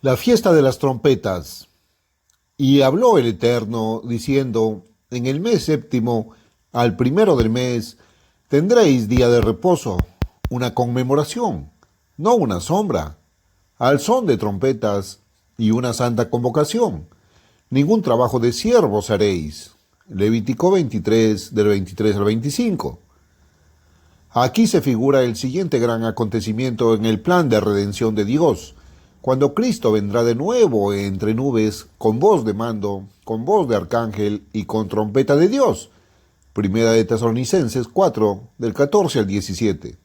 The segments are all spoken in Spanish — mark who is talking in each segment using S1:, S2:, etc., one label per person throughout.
S1: La fiesta de las trompetas. Y habló el Eterno, diciendo, en el mes séptimo, al primero del mes, tendréis día de reposo, una conmemoración, no una sombra, al son de trompetas y una santa convocación. Ningún trabajo de siervos haréis. Levítico 23, del 23 al 25. Aquí se figura el siguiente gran acontecimiento en el plan de redención de Dios, cuando Cristo vendrá de nuevo entre nubes con voz de mando, con voz de arcángel y con trompeta de Dios. Primera de Tesalonicenses 4, del 14 al 17.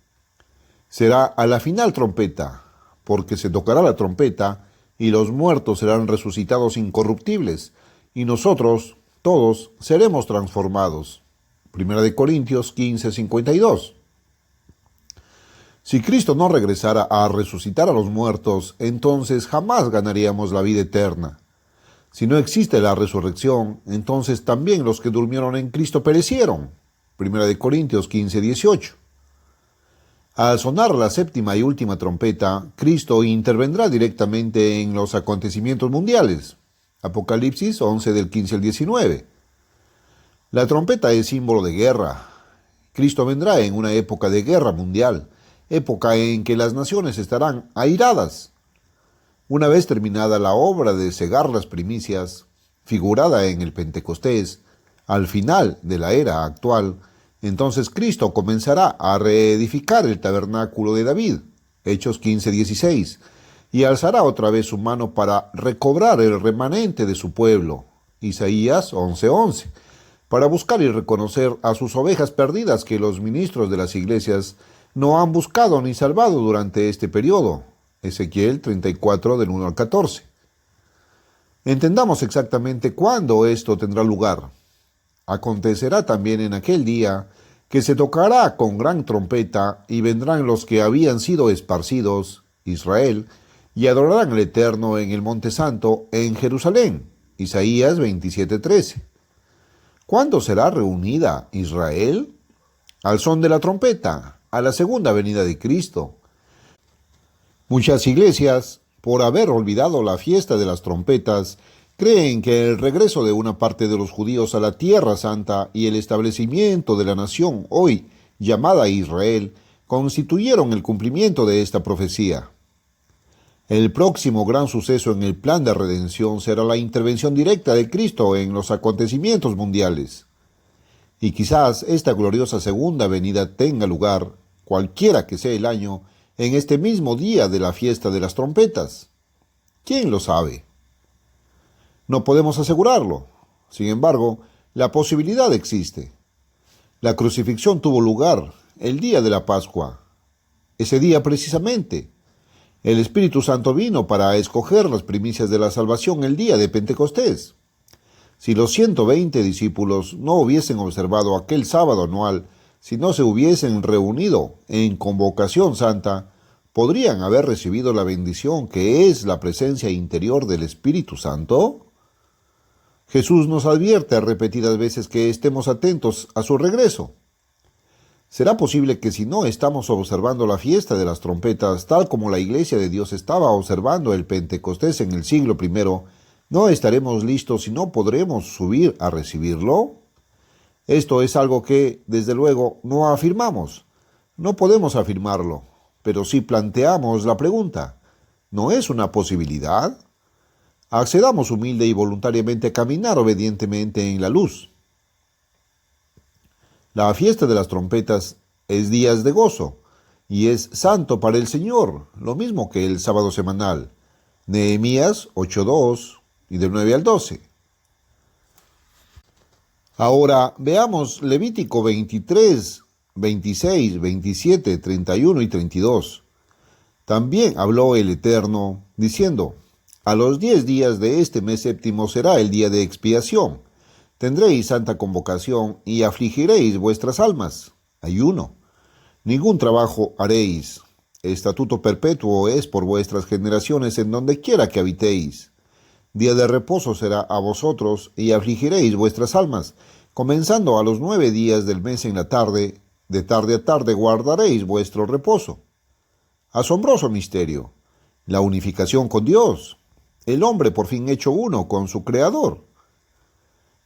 S1: Será a la final trompeta, porque se tocará la trompeta y los muertos serán resucitados incorruptibles, y nosotros, todos, seremos transformados. Primera de Corintios 15, 52. Si Cristo no regresara a resucitar a los muertos, entonces jamás ganaríamos la vida eterna. Si no existe la resurrección, entonces también los que durmieron en Cristo perecieron. Primera de Corintios 15, 18. Al sonar la séptima y última trompeta, Cristo intervendrá directamente en los acontecimientos mundiales. Apocalipsis 11 del 15 al 19. La trompeta es símbolo de guerra. Cristo vendrá en una época de guerra mundial, época en que las naciones estarán airadas. Una vez terminada la obra de cegar las primicias, figurada en el Pentecostés, al final de la era actual, entonces Cristo comenzará a reedificar el tabernáculo de David, Hechos 15:16, y alzará otra vez su mano para recobrar el remanente de su pueblo, Isaías 11:11, para buscar y reconocer a sus ovejas perdidas que los ministros de las iglesias no han buscado ni salvado durante este periodo, Ezequiel 34 del 1 al 14. Entendamos exactamente cuándo esto tendrá lugar. Acontecerá también en aquel día que se tocará con gran trompeta y vendrán los que habían sido esparcidos, Israel, y adorarán al Eterno en el Monte Santo en Jerusalén, Isaías 27:13. ¿Cuándo será reunida Israel? Al son de la trompeta, a la segunda venida de Cristo. Muchas iglesias, por haber olvidado la fiesta de las trompetas, creen que el regreso de una parte de los judíos a la Tierra Santa y el establecimiento de la nación hoy llamada Israel constituyeron el cumplimiento de esta profecía. El próximo gran suceso en el plan de redención será la intervención directa de Cristo en los acontecimientos mundiales. Y quizás esta gloriosa segunda venida tenga lugar, cualquiera que sea el año, en este mismo día de la fiesta de las trompetas. ¿Quién lo sabe? No podemos asegurarlo. Sin embargo, la posibilidad existe. La crucifixión tuvo lugar el día de la Pascua. Ese día precisamente, el Espíritu Santo vino para escoger las primicias de la salvación el día de Pentecostés. Si los 120 discípulos no hubiesen observado aquel sábado anual, si no se hubiesen reunido en convocación santa, ¿podrían haber recibido la bendición que es la presencia interior del Espíritu Santo? Jesús nos advierte repetidas veces que estemos atentos a su regreso. ¿Será posible que si no estamos observando la fiesta de las trompetas, tal como la Iglesia de Dios estaba observando el Pentecostés en el siglo I, no estaremos listos y no podremos subir a recibirlo? Esto es algo que, desde luego, no afirmamos. No podemos afirmarlo, pero sí planteamos la pregunta. ¿No es una posibilidad? Accedamos humilde y voluntariamente a caminar obedientemente en la luz. La fiesta de las trompetas es días de gozo y es santo para el Señor, lo mismo que el sábado semanal. Nehemías 8:2 y del 9 al 12. Ahora veamos Levítico 23, 26, 27, 31 y 32. También habló el Eterno, diciendo, a los 10 días de este mes séptimo será el día de expiación. Tendréis santa convocación y afligiréis vuestras almas. Ayuno. Ningún trabajo haréis. Estatuto perpetuo es por vuestras generaciones en donde quiera que habitéis. Día de reposo será a vosotros y afligiréis vuestras almas. Comenzando a los 9 días del mes en la tarde, de tarde a tarde guardaréis vuestro reposo. Asombroso misterio. La unificación con Dios. el hombre por fin hecho uno con su Creador.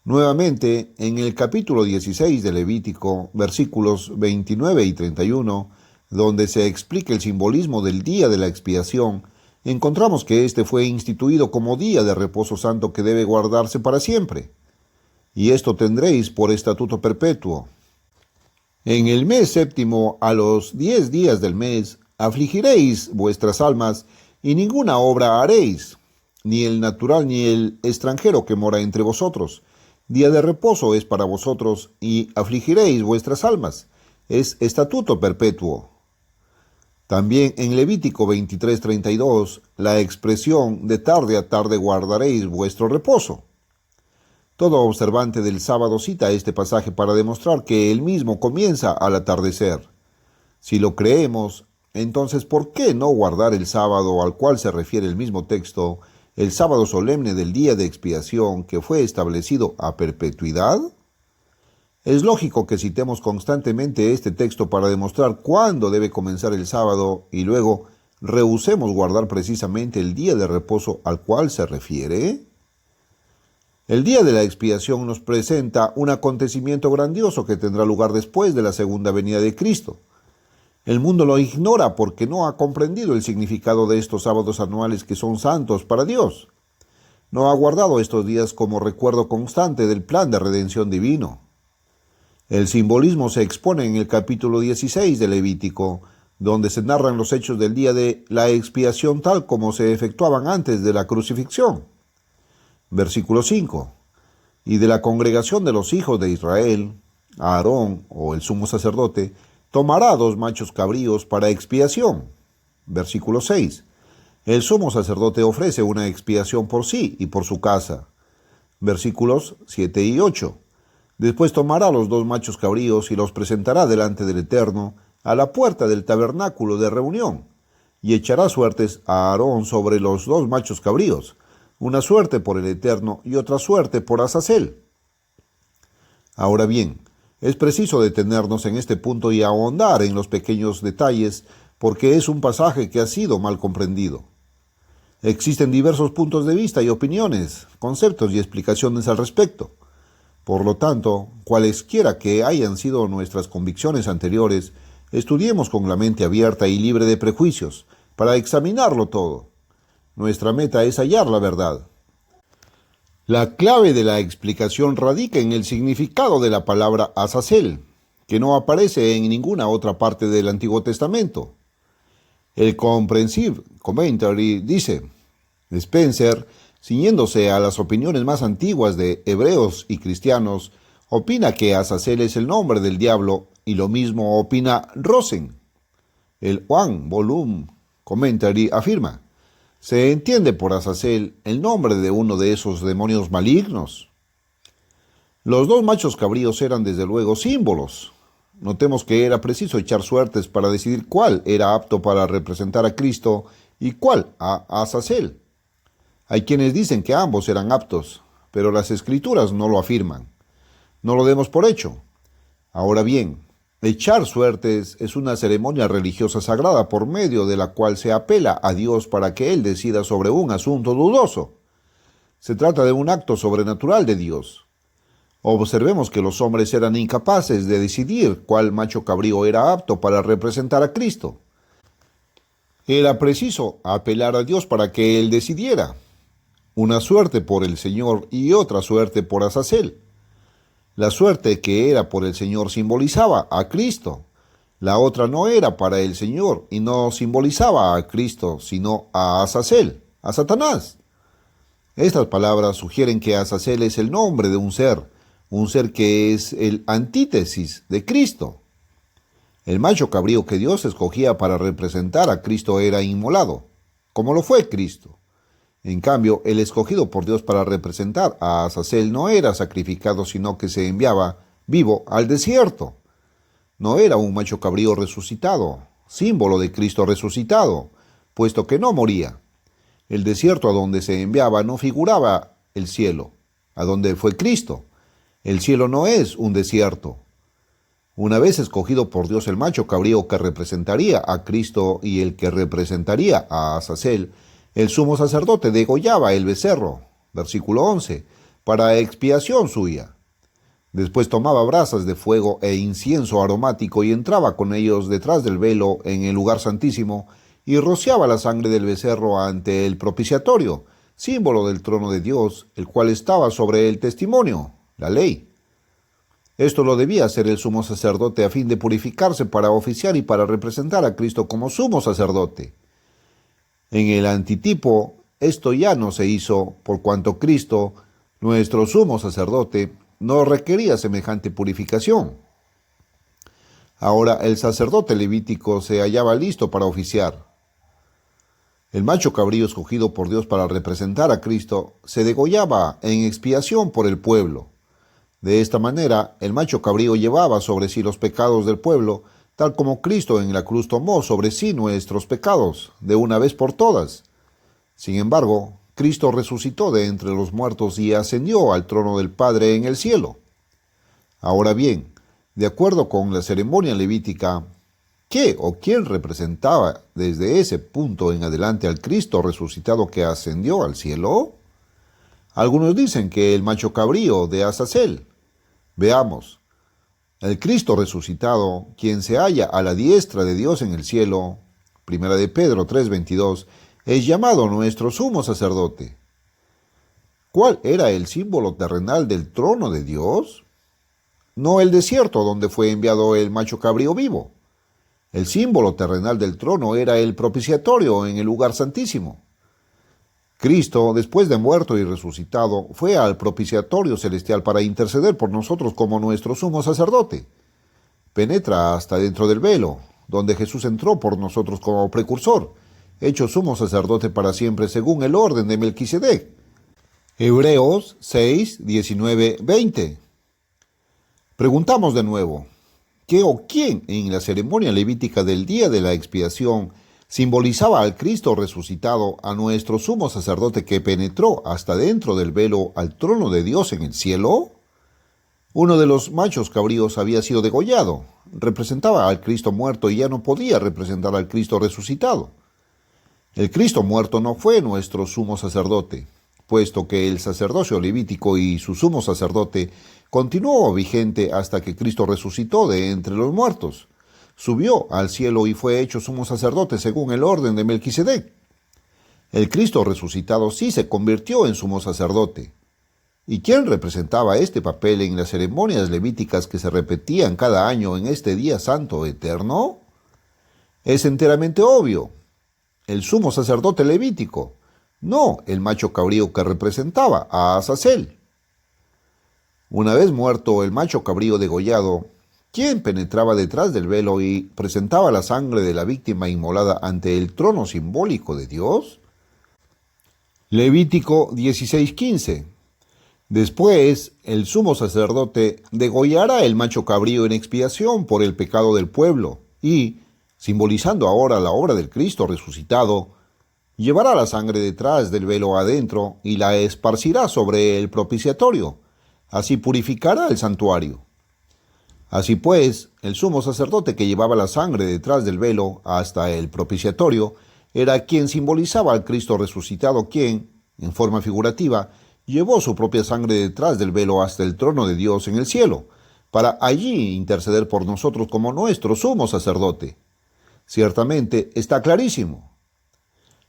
S1: Nuevamente, en el capítulo 16 de Levítico, versículos 29 y 31, donde se explica el simbolismo del día de la expiación, encontramos que este fue instituido como día de reposo santo que debe guardarse para siempre. Y esto tendréis por estatuto perpetuo. En el mes séptimo, a los 10 días del mes, afligiréis vuestras almas, y ninguna obra haréis, ni el natural ni el extranjero que mora entre vosotros. Día de reposo es para vosotros, y afligiréis vuestras almas. Es estatuto perpetuo. También en Levítico 23:32, la expresión de tarde a tarde guardaréis vuestro reposo. Todo observante del sábado cita este pasaje para demostrar que el mismo comienza al atardecer. Si lo creemos, entonces ¿por qué no guardar el sábado al cual se refiere el mismo texto, el sábado solemne del día de expiación que fue establecido a perpetuidad? Es lógico que citemos constantemente este texto para demostrar cuándo debe comenzar el sábado y luego rehusemos guardar precisamente el día de reposo al cual se refiere. El día de la expiación nos presenta un acontecimiento grandioso que tendrá lugar después de la segunda venida de Cristo. El mundo lo ignora porque no ha comprendido el significado de estos sábados anuales que son santos para Dios. No ha guardado estos días como recuerdo constante del plan de redención divino. El simbolismo se expone en el capítulo 16 de Levítico, donde se narran los hechos del día de la expiación tal como se efectuaban antes de la crucifixión. Versículo 5. Y de la congregación de los hijos de Israel, Aarón, o el sumo sacerdote, tomará 2 machos cabríos para expiación. Versículo 6. El sumo sacerdote ofrece una expiación por sí y por su casa. Versículos 7 y 8. Después tomará los 2 machos cabríos y los presentará delante del Eterno a la puerta del tabernáculo de reunión, y echará suertes a Aarón sobre los 2 machos cabríos, una suerte por el Eterno y otra suerte por Azazel. Ahora bien, es preciso detenernos en este punto y ahondar en los pequeños detalles porque es un pasaje que ha sido mal comprendido. Existen diversos puntos de vista y opiniones, conceptos y explicaciones al respecto. Por lo tanto, cualesquiera que hayan sido nuestras convicciones anteriores, estudiemos con la mente abierta y libre de prejuicios para examinarlo todo. Nuestra meta es hallar la verdad. La clave de la explicación radica en el significado de la palabra Azazel, que no aparece en ninguna otra parte del Antiguo Testamento. El Comprehensive Commentary dice: Spencer, ciñéndose a las opiniones más antiguas de hebreos y cristianos, opina que Azazel es el nombre del diablo, y lo mismo opina Rosen. El One Volume Commentary afirma: se entiende por Azazel el nombre de uno de esos demonios malignos. Los 2 machos cabríos eran desde luego símbolos. Notemos que era preciso echar suertes para decidir cuál era apto para representar a Cristo y cuál a Azazel. Hay quienes dicen que ambos eran aptos, pero las Escrituras no lo afirman. No lo demos por hecho. Ahora bien, echar suertes es una ceremonia religiosa sagrada por medio de la cual se apela a Dios para que Él decida sobre un asunto dudoso. Se trata de un acto sobrenatural de Dios. Observemos que los hombres eran incapaces de decidir cuál macho cabrío era apto para representar a Cristo. Era preciso apelar a Dios para que Él decidiera. Una suerte por el Señor y otra suerte por Azazel. La suerte que era por el Señor simbolizaba a Cristo. La otra no era para el Señor y no simbolizaba a Cristo, sino a Azazel, a Satanás. Estas palabras sugieren que Azazel es el nombre de un ser que es el antítesis de Cristo. El macho cabrío que Dios escogía para representar a Cristo era inmolado, como lo fue Cristo. En cambio, el escogido por Dios para representar a Azazel no era sacrificado, sino que se enviaba vivo al desierto. No era un macho cabrío resucitado, símbolo de Cristo resucitado, puesto que no moría. El desierto a donde se enviaba no figuraba el cielo, a donde fue Cristo. El cielo no es un desierto. Una vez escogido por Dios el macho cabrío que representaría a Cristo y el que representaría a Azazel, El sumo sacerdote degollaba el becerro, versículo 11, para expiación suya. Después tomaba brasas de fuego e incienso aromático y entraba con ellos detrás del velo en el lugar santísimo y rociaba la sangre del becerro ante el propiciatorio, símbolo del trono de Dios, el cual estaba sobre el testimonio, la ley. Esto lo debía hacer el sumo sacerdote a fin de purificarse para oficiar y para representar a Cristo como sumo sacerdote. En el antitipo, esto ya no se hizo, por cuanto Cristo, nuestro sumo sacerdote, no requería semejante purificación. Ahora el sacerdote levítico se hallaba listo para oficiar. El macho cabrío escogido por Dios para representar a Cristo se degollaba en expiación por el pueblo. De esta manera, el macho cabrío llevaba sobre sí los pecados del pueblo, tal como Cristo en la cruz tomó sobre sí nuestros pecados, de una vez por todas. Sin embargo, Cristo resucitó de entre los muertos y ascendió al trono del Padre en el cielo. Ahora bien, de acuerdo con la ceremonia levítica, ¿qué o quién representaba desde ese punto en adelante al Cristo resucitado que ascendió al cielo? Algunos dicen que el macho cabrío de Azazel. Veamos. El Cristo resucitado, quien se halla a la diestra de Dios en el cielo, 1 de Pedro 3:22, es llamado nuestro sumo sacerdote. ¿Cuál era el símbolo terrenal del trono de Dios? No el desierto donde fue enviado el macho cabrío vivo. El símbolo terrenal del trono era el propiciatorio en el lugar santísimo. Cristo, después de muerto y resucitado, fue al propiciatorio celestial para interceder por nosotros como nuestro sumo sacerdote. Penetra hasta dentro del velo, donde Jesús entró por nosotros como precursor, hecho sumo sacerdote para siempre según el orden de Melquisedec. Hebreos 6, 19, 20. Preguntamos de nuevo, ¿qué o quién en la ceremonia levítica del día de la expiación simbolizaba al Cristo resucitado, a nuestro sumo sacerdote que penetró hasta dentro del velo al trono de Dios en el cielo? Uno de los machos cabríos había sido degollado, representaba al Cristo muerto y ya no podía representar al Cristo resucitado. El Cristo muerto no fue nuestro sumo sacerdote, puesto que el sacerdocio levítico y su sumo sacerdote continuó vigente hasta que Cristo resucitó de entre los muertos. Subió al cielo y fue hecho sumo sacerdote según el orden de Melquisedec. El Cristo resucitado sí se convirtió en sumo sacerdote. ¿Y quién representaba este papel en las ceremonias levíticas que se repetían cada año en este día santo eterno? Es enteramente obvio. El sumo sacerdote levítico, no el macho cabrío que representaba a Azazel. Una vez muerto el macho cabrío degollado, ¿quién penetraba detrás del velo y presentaba la sangre de la víctima inmolada ante el trono simbólico de Dios? Levítico 16:15. Después, el sumo sacerdote degollará el macho cabrío en expiación por el pecado del pueblo y, simbolizando ahora la obra del Cristo resucitado, llevará la sangre detrás del velo adentro y la esparcirá sobre el propiciatorio. Así purificará el santuario. Así pues, el sumo sacerdote que llevaba la sangre detrás del velo hasta el propiciatorio era quien simbolizaba al Cristo resucitado, quien, en forma figurativa, llevó su propia sangre detrás del velo hasta el trono de Dios en el cielo, para allí interceder por nosotros como nuestro sumo sacerdote. Ciertamente está clarísimo.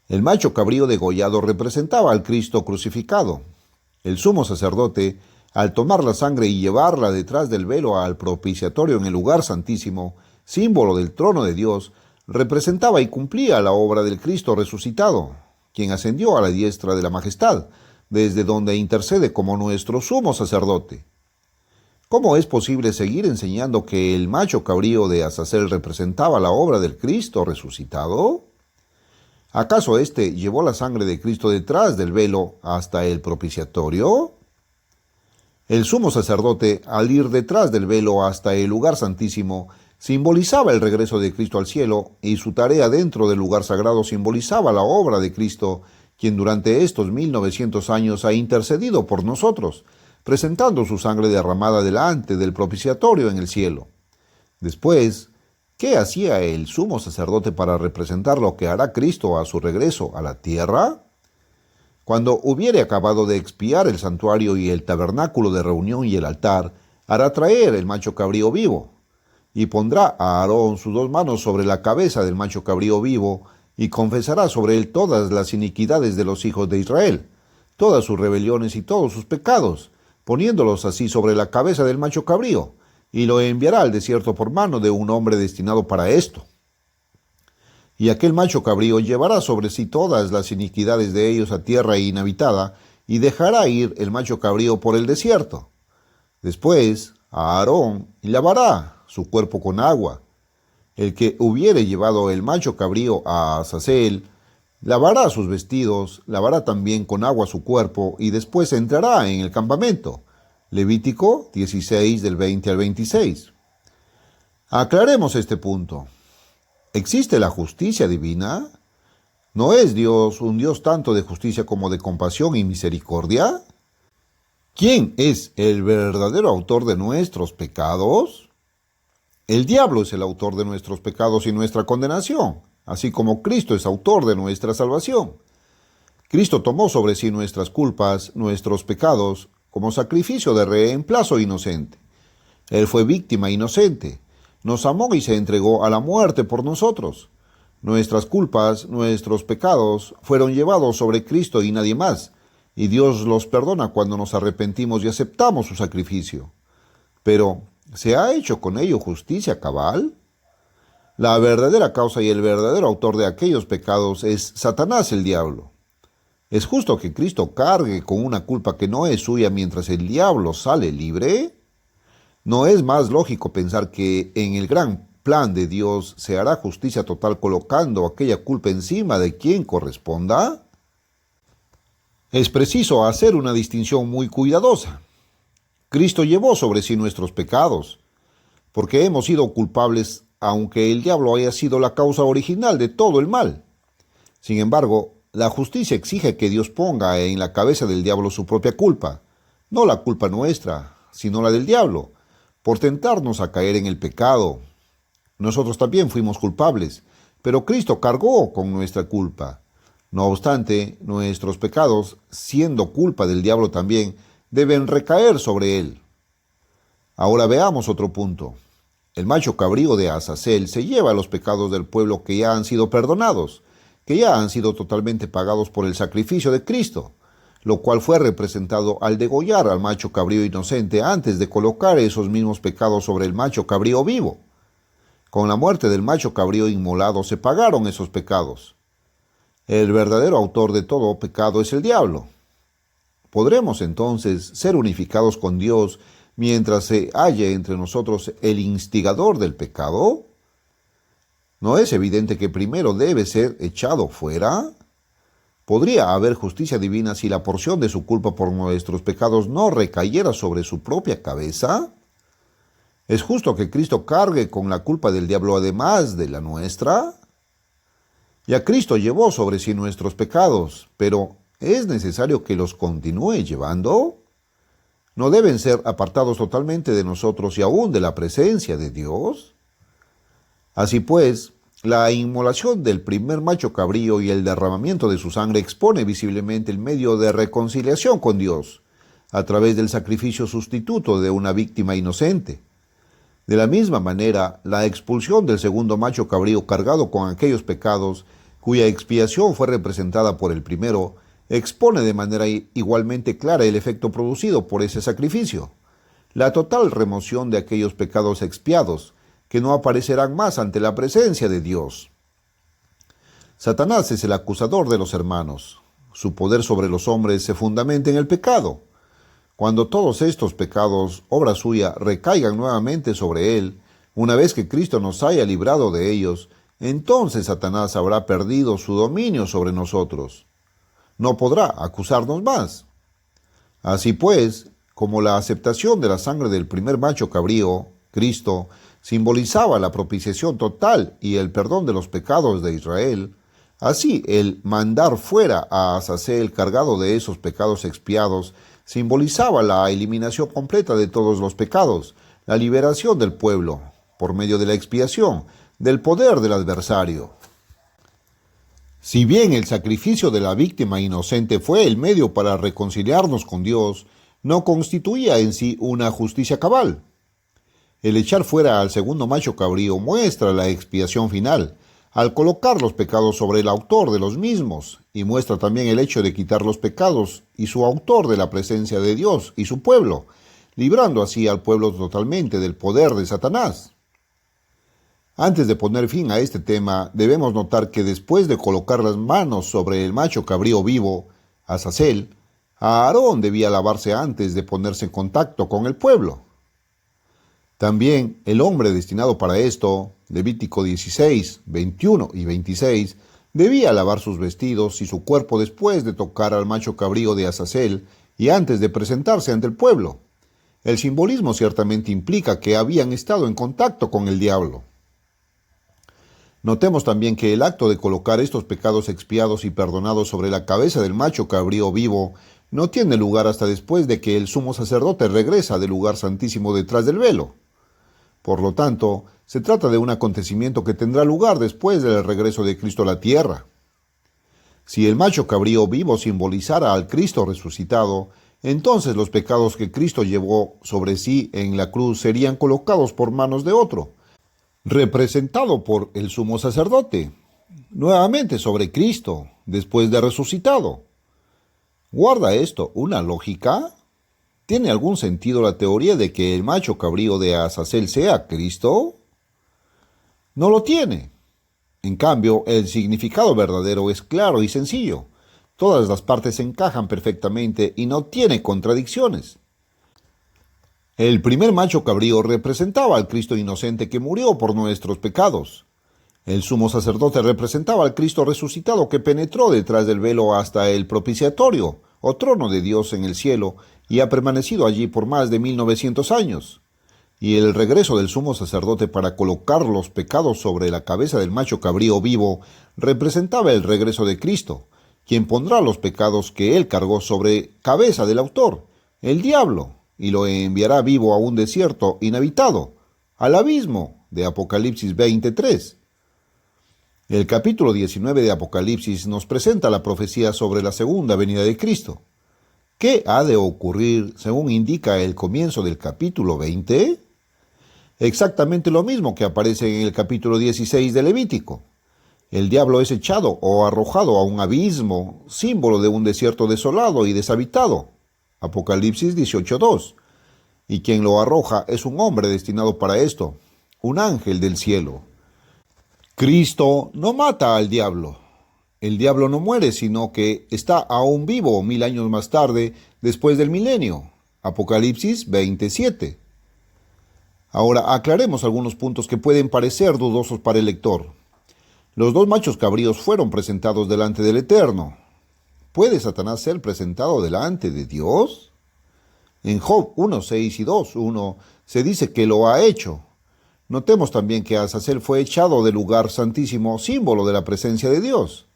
S1: El macho cabrío degollado representaba al Cristo crucificado. El sumo sacerdote, al tomar la sangre y llevarla detrás del velo al propiciatorio en el lugar santísimo, símbolo del trono de Dios, representaba y cumplía la obra del Cristo resucitado, quien ascendió a la diestra de la majestad, desde donde intercede como nuestro sumo sacerdote. ¿Cómo es posible seguir enseñando que el macho cabrío de Azazel representaba la obra del Cristo resucitado? ¿Acaso éste llevó la sangre de Cristo detrás del velo hasta el propiciatorio? El sumo sacerdote, al ir detrás del velo hasta el lugar santísimo, simbolizaba el regreso de Cristo al cielo, y su tarea dentro del lugar sagrado simbolizaba la obra de Cristo, quien durante estos 1900 años ha intercedido por nosotros, presentando su sangre derramada delante del propiciatorio en el cielo. Después, ¿Qué hacía el sumo sacerdote para representar lo que hará Cristo a su regreso a la tierra? Cuando hubiere acabado de expiar el santuario y el tabernáculo de reunión y el altar, hará traer el macho cabrío vivo, y pondrá a Aarón sus dos manos sobre la cabeza del macho cabrío vivo, y confesará sobre él todas las iniquidades de los hijos de Israel, todas sus rebeliones y todos sus pecados, poniéndolos así sobre la cabeza del macho cabrío, y lo enviará al desierto por mano de un hombre destinado para esto. Y aquel macho cabrío llevará sobre sí todas las iniquidades de ellos a tierra inhabitada, y dejará ir el macho cabrío por el desierto. Después, a Aarón lavará su cuerpo con agua. El que hubiere llevado el macho cabrío a Azazel, lavará sus vestidos, lavará también con agua su cuerpo, y después entrará en el campamento. Levítico 16 del 20 al 26. Aclaremos este punto. ¿Existe la justicia divina? ¿No es Dios un Dios tanto de justicia como de compasión y misericordia? ¿Quién es el verdadero autor de nuestros pecados? El diablo es el autor de nuestros pecados y nuestra condenación, así como Cristo es autor de nuestra salvación. Cristo tomó sobre sí nuestras culpas, nuestros pecados, como sacrificio de reemplazo inocente. Él fue víctima inocente. Nos amó y se entregó a la muerte por nosotros. Nuestras culpas, nuestros pecados, fueron llevados sobre Cristo y nadie más, y Dios los perdona cuando nos arrepentimos y aceptamos su sacrificio. Pero, ¿se ha hecho con ello justicia cabal? La verdadera causa y el verdadero autor de aquellos pecados es Satanás el diablo. ¿Es justo que Cristo cargue con una culpa que no es suya mientras el diablo sale libre? ¿No es más lógico pensar que en el gran plan de Dios se hará justicia total colocando aquella culpa encima de quien corresponda? Es preciso hacer una distinción muy cuidadosa. Cristo llevó sobre sí nuestros pecados, porque hemos sido culpables aunque el diablo haya sido la causa original de todo el mal. Sin embargo, la justicia exige que Dios ponga en la cabeza del diablo su propia culpa, no la culpa nuestra, sino la del diablo, por tentarnos a caer en el pecado. Nosotros también fuimos culpables, pero Cristo cargó con nuestra culpa. No obstante, nuestros pecados, siendo culpa del diablo también, deben recaer sobre él. Ahora veamos otro punto. El macho cabrío de Azazel se lleva los pecados del pueblo que ya han sido perdonados, que ya han sido totalmente pagados por el sacrificio de Cristo, lo cual fue representado al degollar al macho cabrío inocente antes de colocar esos mismos pecados sobre el macho cabrío vivo. Con la muerte del macho cabrío inmolado se pagaron esos pecados. El verdadero autor de todo pecado es el diablo. ¿Podremos entonces ser unificados con Dios mientras se halle entre nosotros el instigador del pecado? ¿No es evidente que primero debe ser echado fuera? ¿Podría haber justicia divina si la porción de su culpa por nuestros pecados no recayera sobre su propia cabeza? ¿Es justo que Cristo cargue con la culpa del diablo además de la nuestra? Ya Cristo llevó sobre sí nuestros pecados, pero ¿es necesario que los continúe llevando? ¿No deben ser apartados totalmente de nosotros y aún de la presencia de Dios? Así pues, la inmolación del primer macho cabrío y el derramamiento de su sangre expone visiblemente el medio de reconciliación con Dios, a través del sacrificio sustituto de una víctima inocente. De la misma manera, la expulsión del segundo macho cabrío cargado con aquellos pecados, cuya expiación fue representada por el primero, expone de manera igualmente clara el efecto producido por ese sacrificio, la total remoción de aquellos pecados expiados, que no aparecerán más ante la presencia de Dios. Satanás es el acusador de los hermanos. Su poder sobre los hombres se fundamenta en el pecado. Cuando todos estos pecados, obra suya, recaigan nuevamente sobre él, una vez que Cristo nos haya librado de ellos, entonces Satanás habrá perdido su dominio sobre nosotros. No podrá acusarnos más. Así pues, como la aceptación de la sangre del primer macho cabrío, Cristo, simbolizaba la propiciación total y el perdón de los pecados de Israel, así el mandar fuera a Azazel cargado de esos pecados expiados simbolizaba la eliminación completa de todos los pecados, la liberación del pueblo, por medio de la expiación, del poder del adversario. Si bien el sacrificio de la víctima inocente fue el medio para reconciliarnos con Dios, no constituía en sí una justicia cabal. El echar fuera al segundo macho cabrío muestra la expiación final, al colocar los pecados sobre el autor de los mismos, y muestra también el hecho de quitar los pecados y su autor de la presencia de Dios y su pueblo, librando así al pueblo totalmente del poder de Satanás. Antes de poner fin a este tema, debemos notar que después de colocar las manos sobre el macho cabrío vivo, Azazel, Aarón debía lavarse antes de ponerse en contacto con el pueblo. También el hombre destinado para esto, Levítico 16, 21 y 26, debía lavar sus vestidos y su cuerpo después de tocar al macho cabrío de Azazel y antes de presentarse ante el pueblo. El simbolismo ciertamente implica que habían estado en contacto con el diablo. Notemos también que el acto de colocar estos pecados expiados y perdonados sobre la cabeza del macho cabrío vivo no tiene lugar hasta después de que el sumo sacerdote regresa del lugar santísimo detrás del velo. Por lo tanto, se trata de un acontecimiento que tendrá lugar después del regreso de Cristo a la tierra. Si el macho cabrío vivo simbolizara al Cristo resucitado, entonces los pecados que Cristo llevó sobre sí en la cruz serían colocados por manos de otro, representado por el sumo sacerdote, nuevamente sobre Cristo, después de resucitado. ¿Guarda esto una lógica? ¿Tiene algún sentido la teoría de que el macho cabrío de Azazel sea Cristo? No lo tiene. En cambio, el significado verdadero es claro y sencillo. Todas las partes encajan perfectamente y no tiene contradicciones. El primer macho cabrío representaba al Cristo inocente que murió por nuestros pecados. El sumo sacerdote representaba al Cristo resucitado que penetró detrás del velo hasta el propiciatorio, o trono de Dios en el cielo, y ha permanecido allí por más de 1900 años. Y el regreso del sumo sacerdote para colocar los pecados sobre la cabeza del macho cabrío vivo representaba el regreso de Cristo, quien pondrá los pecados que él cargó sobre cabeza del autor, el diablo, y lo enviará vivo a un desierto inhabitado, al abismo de Apocalipsis 23. El capítulo 19 de Apocalipsis nos presenta la profecía sobre la segunda venida de Cristo. ¿Qué ha de ocurrir según indica el comienzo del capítulo 20? Exactamente lo mismo que aparece en el capítulo 16 de Levítico. El diablo es echado o arrojado a un abismo, símbolo de un desierto desolado y deshabitado. Apocalipsis 18:2. Y quien lo arroja es un hombre destinado para esto, un ángel del cielo. Cristo no mata al diablo. El diablo no muere, sino que está aún vivo 1000 años más tarde, después del milenio. Apocalipsis 27. Ahora aclaremos algunos puntos que pueden parecer dudosos para el lector. Los dos machos cabríos fueron presentados delante del Eterno. ¿Puede Satanás ser presentado delante de Dios? En Job 1:6 y 2:1 se dice que lo ha hecho. Notemos también que Azazel fue echado del lugar santísimo, símbolo de la presencia de Dios.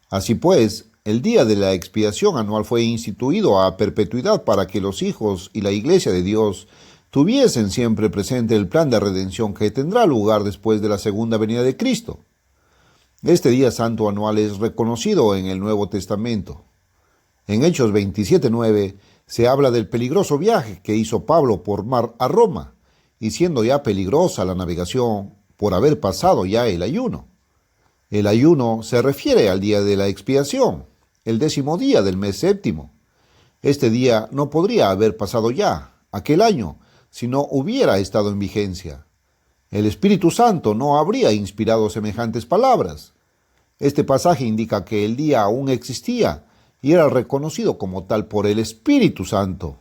S1: Así pues, el día de la expiación anual fue instituido a perpetuidad para que los hijos y la iglesia de Dios tuviesen siempre presente el plan de redención que tendrá lugar después de la segunda venida de Cristo. Este día santo anual es reconocido en el Nuevo Testamento. En Hechos 27:9 se habla del peligroso viaje que hizo Pablo por mar a Roma, y siendo ya peligrosa la navegación por haber pasado ya el ayuno. El ayuno se refiere al día de la expiación, el 10º día del mes séptimo. Este día no podría haber pasado ya, aquel año, si no hubiera estado en vigencia. El Espíritu Santo no habría inspirado semejantes palabras. Este pasaje indica que el día aún existía y era reconocido como tal por el Espíritu Santo.